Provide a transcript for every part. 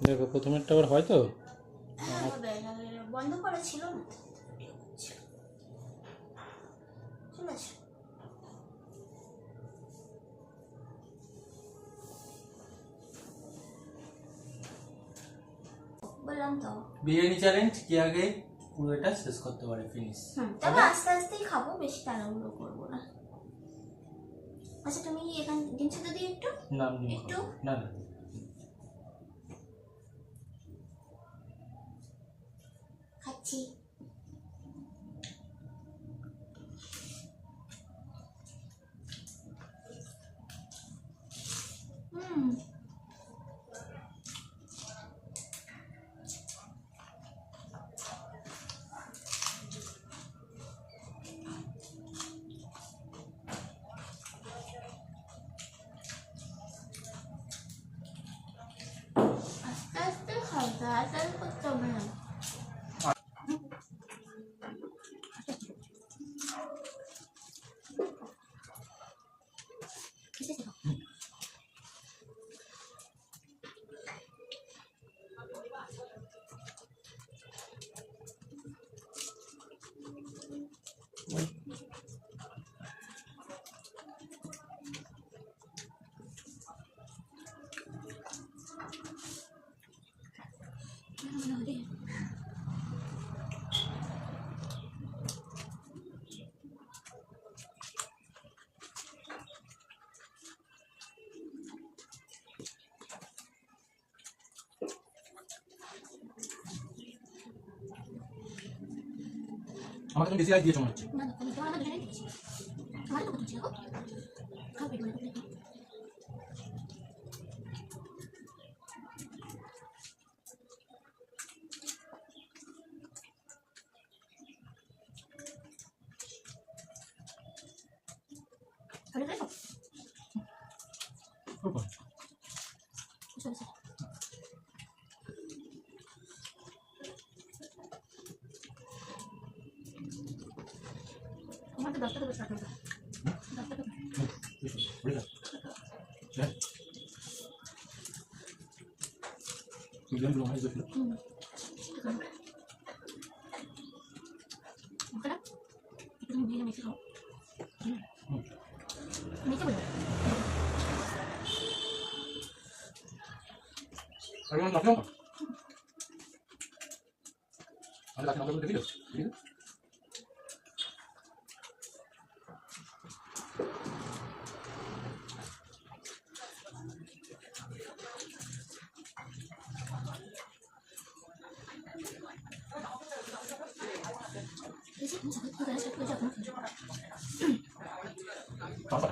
দেখো প্রথমেরটা আবার হয় তো। হ্যাঁ হবে, বন্ধ করা ছিল না, চলে আসো। বললাম তো বিরিয়ানি চ্যালেঞ্জ কি আগে পুরোটা শেষ করতে পারে ফিনিশ। তবে আস্তে আস্তেই খাবো, বেশি তাড়াহুড়ো করবো না। আচ্ছা তুমি এখানে জিনিস যদি একটু নাম নিয়ে একটু না না খাচ্ছি। হুম আস্তে আস্তে খাও, তাড়াতাড়ি করতে হবে না। আমাকে তুমি বেশি রাইস দিয়েছো মনে হচ্ছে। না না, তুমি তোমার আমার দুজনেই দিয়েছি। আমার তো কথা ছিল গো, খাও পেট ভরে খাও। খাবে খাও, ওপর চলো চলো। আমার তো 10 টাকা বসে রাখো, 10 টাকা। বলে দাও হ্যাঁ মিডিয়াম ব্লু হাই দেখো। ওখানে তুমি দিয়ে মিশে খাও। মিশে বলো আর আমি লাফিও না আমি লাফিও না দেখি দেখি বেশি তুমি সকাল থেকে গ্যাস করে যখন পাপা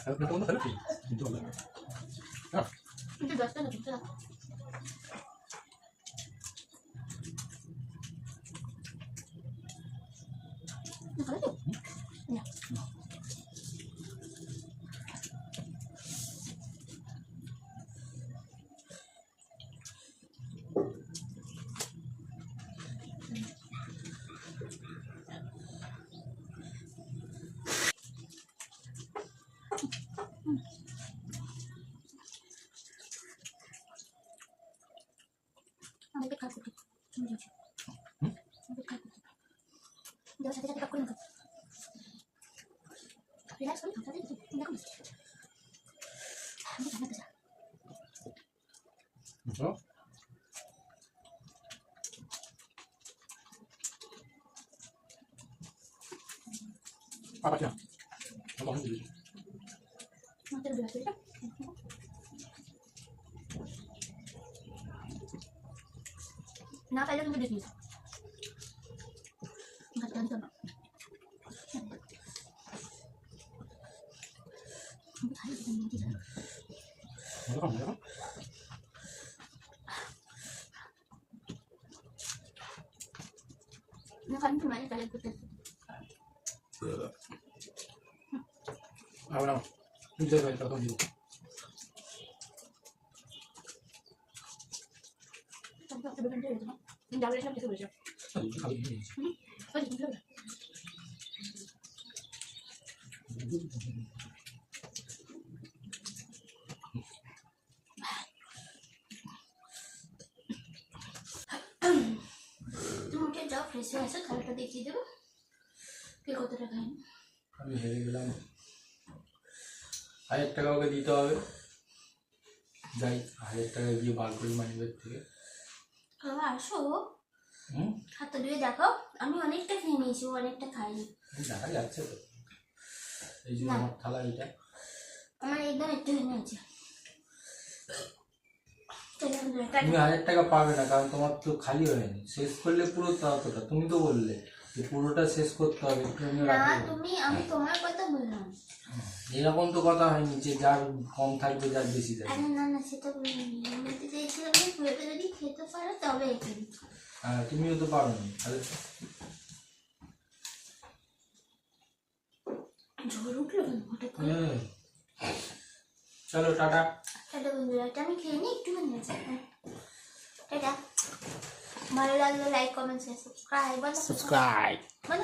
আর না তো না খালি কিন্তু হবে হ্যাঁ কিন্তু 10 টাকা দিতে রাখো। না খাবে তো না। আমাকে খাও করতে তুমি যাচ্ছো, আমাকে খাও করতে যাও, সাথে সাথে কাপ করে খাও। রিল্যাক্স করে খাও, তাহলে দেখো আমি জানা তো যা। বুঝছো পাপা क्या हम हम दिल्ली মাত্র 2 টাকা না পাইলে তুমি দেখি ঘাট গাড়ি করো। আমি খাই না, তুমি কি জানো मतलब हम ना না খালি তুমি মানে চালিয়ে করতে ahora मुझे भाई पता नहीं তবে একটা বেগুন দিয়ে দাও, তুমি ডাবল সব কিছু বলেছো। खाली खाली नहीं ওই তুমি খাবে ফ্রেশ হয়ে আসো, থালাটা দেখিয়ে দেবো কে কতটা খায়নি। আমি হেরে গেলাম। 1000 টাকা ওকে দিতে হবে। যাই 1000 টাকা গিয়ে বার করি মানিব্যাগ থেকে। বাবা আসো, হুম, হাতটা ধুয়ে দেখাও। আমি অনেকটা খেয়ে নিয়েছি, ও অনেকটা খাইনি। দেখা যাচ্ছে তো। এই যে না। আমার থালা এটা। আমার একদম একটু হয়ে নিয়েছে। তুমি 1000 টাকা পাবে না, কারণ তোমার তো খালি হয়নি। শেষ করলে পুরো ততটা, তুমি তো বললে যে পুরোটা শেষ করতে হবে। তুমি না তুমি, আমি তোমার কথা বললাম। এরকম তো কথা হয়নি যে যার কম থাকবে যার বেশি থাকবে। আরে না না, সেটা বলিনি। আমি বলতে চাইছিলাম যে পুরোটা যদি খেতে পারো তবে এটা দিচ্ছি। হ্যাঁ, তুমিও তো পারো নি। তাহলে ঝড় উঠলো কেন হঠাৎ করে? চলো টাটা। টাটা বন্ধুরা, এটা আমি খেয়ে নিই, একটু হয়ে গেছে। টাটা। ভালো লাগলে like comment share subscribe. Subscribe. বলো